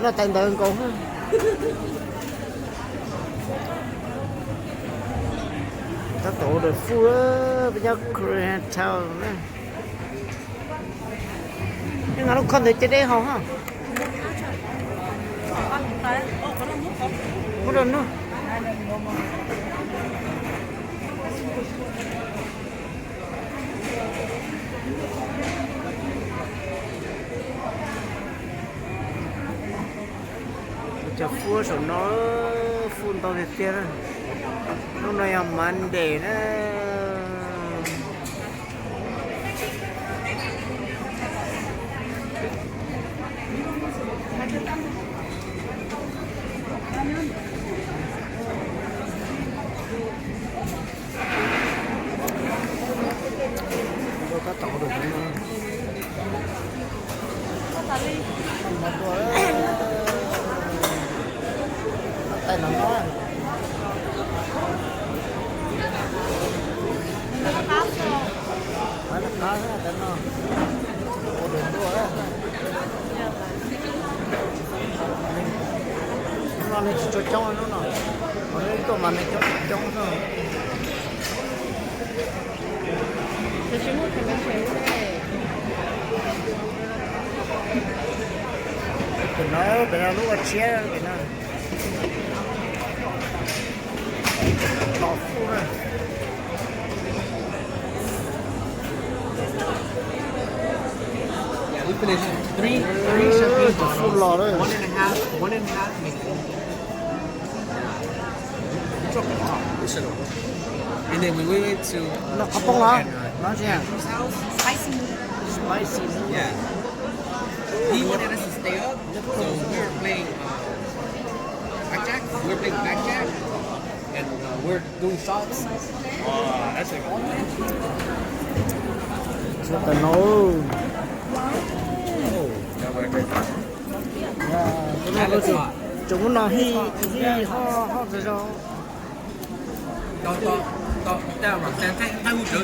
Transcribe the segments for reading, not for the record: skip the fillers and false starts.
là tên đơn cô ha. Các tổ được phu bây giờ Koreatown nữa. Nhưng mà nó không thể chơi đây không hả? Không được nữa. Cho phu số nó phun to thì tiền rồi. Lúc này làm ăn để nó có tổ được không? Tay nóng quá. Phải là khó hết tên nó. Có đường đua á. Nó này cho trong nó nè. Còn cái tổ mà này cho trong nó. Cái nó lúc mà chia cái nó. Đỏ phu này. Yeah, we finished three champagne Full lot bottles. of One and a half maple. And then we went to nó có bông hả? Nó gì à? Andrew's house. Spicy. Yeah. He wanted us to stay up, so we were playing blackjack. We were playing blackjack, and we're doing shots. That's like Rất là nấu. That's hot. Chúng nó hi ho rồi đâu. 또 때가 막 한국 저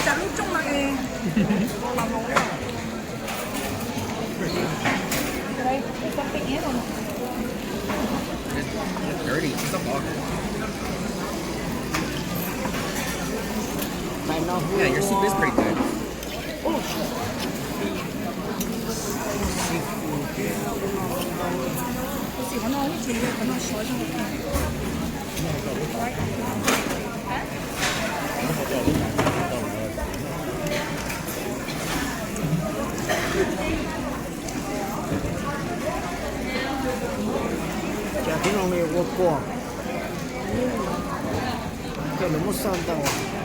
Chả lúc trong này làm món này. Đây, cái con tịnh hết rồi. It's dirty. It's a bog. Này nó Yeah, your soup is pretty good. Chỉ có nói chỉ có nói sói trong cái này. chả thấy nó nhiều quá. Cái nó mất sang tao.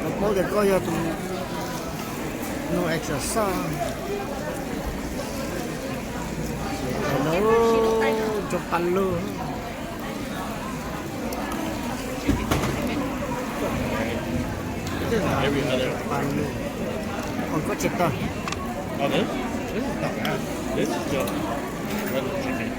Nó có cái coi tụi nó exercise. Nó cho pan luôn. Every other. Pan luôn. Còn có thịt thôi. Oh, this? This is not bad. This is just regular chicken.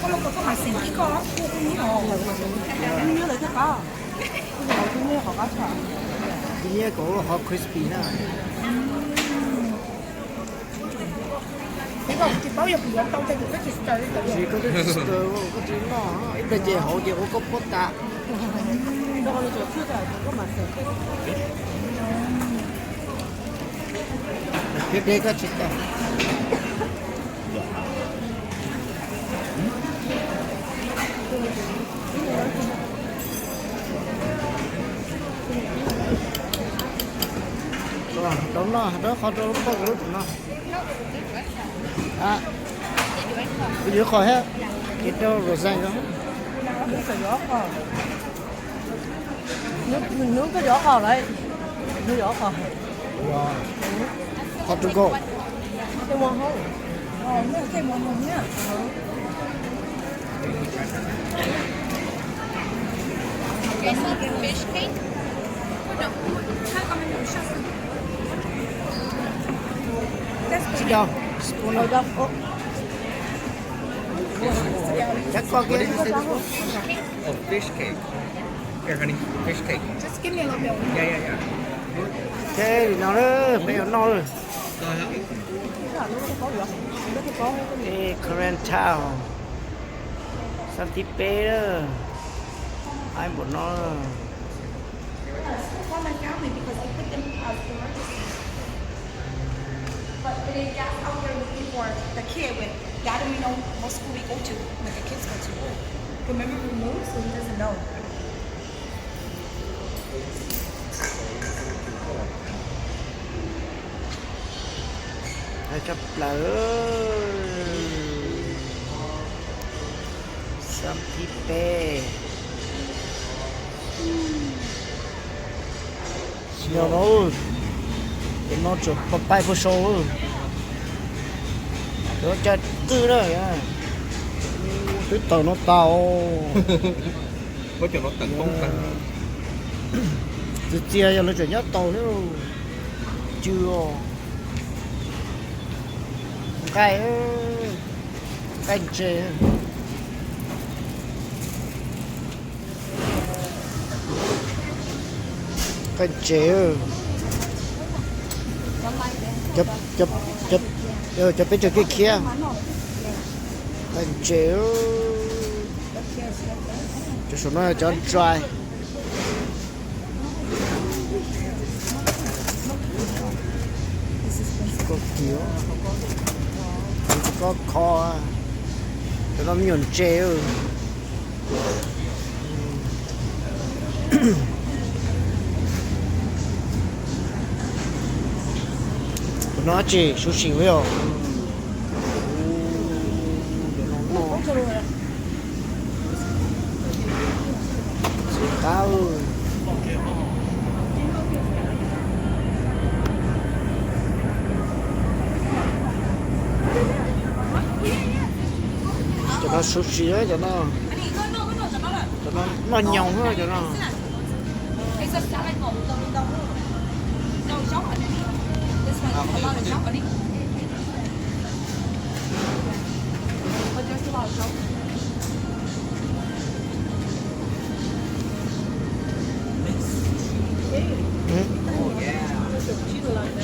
Có lúc có mặt xỉn cái có cũng nhiều. Em nhớ lại cái có. Cái này cũng như họ có chọn. Cái này có họ crispy nè. 이거 bao giờ cũng tao thấy cái thịt trời Chỉ có cái stir có chỉ nó. Ít là chỉ họ chỉ có bột tạ. 이거는 저 퓨자 이거 맛있어. Cái đây có thịt đâu. Rồi, đúng nó, đó khó đâu có cái lúc nó. À, cái dưới khỏi hết, cái đâu rồi xanh đó. Nước cái gió kho. Nước cái gió kho đấy. Nước gió kho. Rồi, hot to go. Cái món không? Nước cái món không nhá. Fish cake? No, 잠깐만요. Xin chào. Spoon ở đâu? Chắc có What kia. did you say this was? Oh, fish cake. Here, honey, fish cake. Just give me a little bit. Yeah. Thế thì nó đó, bây giờ nó rồi. Rồi hả? Ê, Korean Town. Santipe đó. Ai muốn nó. For my family because I put them out for but they got out there looking for the kid with God only know what school we go to, what the kids go to. Remember we moved, so he doesn't know. Hãy chấp lỡ. Santipe. Nhiều nó ơi. Nó chụp bay vô show ơi. Nó chặt tư đó à. Cái tàu nó tàu. Có chỗ nó tận không tận. Từ chia cho nó chuyển nhất tàu nữa. Chưa. Cái chê. Cái chê. Chụp bên cái kia. Cái chê. Cho số nó cho dry. Có kiểu. Có kho. Cho nó nhuận chê. Nó chỉ sushi với rồi. Cao. Cho nó sushi ấy, cho nó nhông thôi cho nó.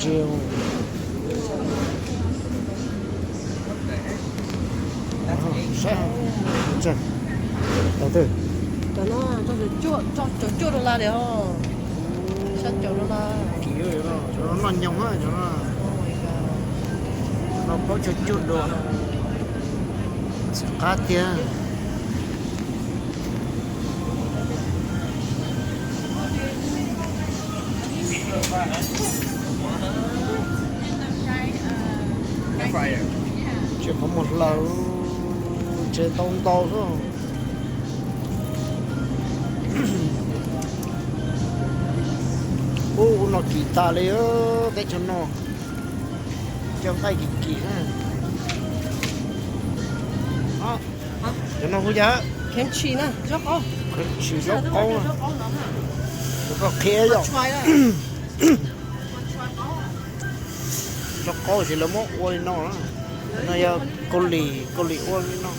Chiều. Sao? Đầu tư. cho nó chua được là để ho sao cho nó là Kiểu vậy đó, cho nó nhông á, cho nó có chút đồ. Cá tia. Fryer. Chỉ có một lẩu trên tông to thôi. Ô, nó kỳ ta lấy cái cho nó. Cho tay kỳ ha. Đó. Cho nó có giá. kén chi nè rất có Cái chỉ nó có. Nó có kia rồi. xoay đó Nó có thì nó mốt quay nó. Nó giờ con lì quay nó.